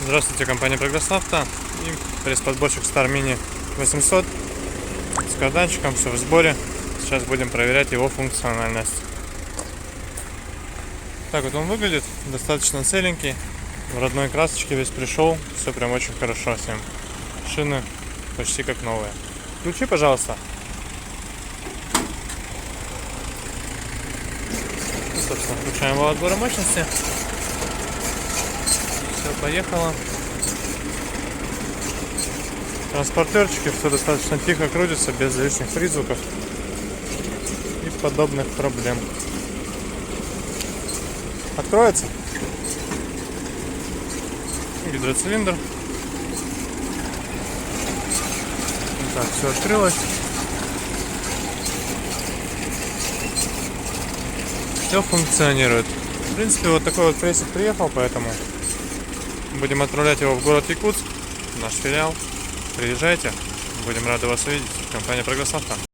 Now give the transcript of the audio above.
Здравствуйте, компания Прогресс-Авто и пресс-подборщик Star Mini 800 с карданчиком, все в сборе. Сейчас будем проверять его функциональность. Так вот он выглядит, достаточно целенький, в родной красочке весь пришел, все прям очень хорошо с ним. Шины почти как новые. Ключи, пожалуйста. Собственно, включаем вал отбора мощности. Все, поехало. Транспортерчики, все достаточно тихо крутится, без лишних призвуков и подобных проблем. Откроется. Гидроцилиндр. Так, все открылось. Все функционирует. В принципе, вот такой вот прессик приехал, поэтому будем отправлять его в город Якутск, наш филиал. Приезжайте, будем рады вас увидеть. Компания Прогресс-Авто.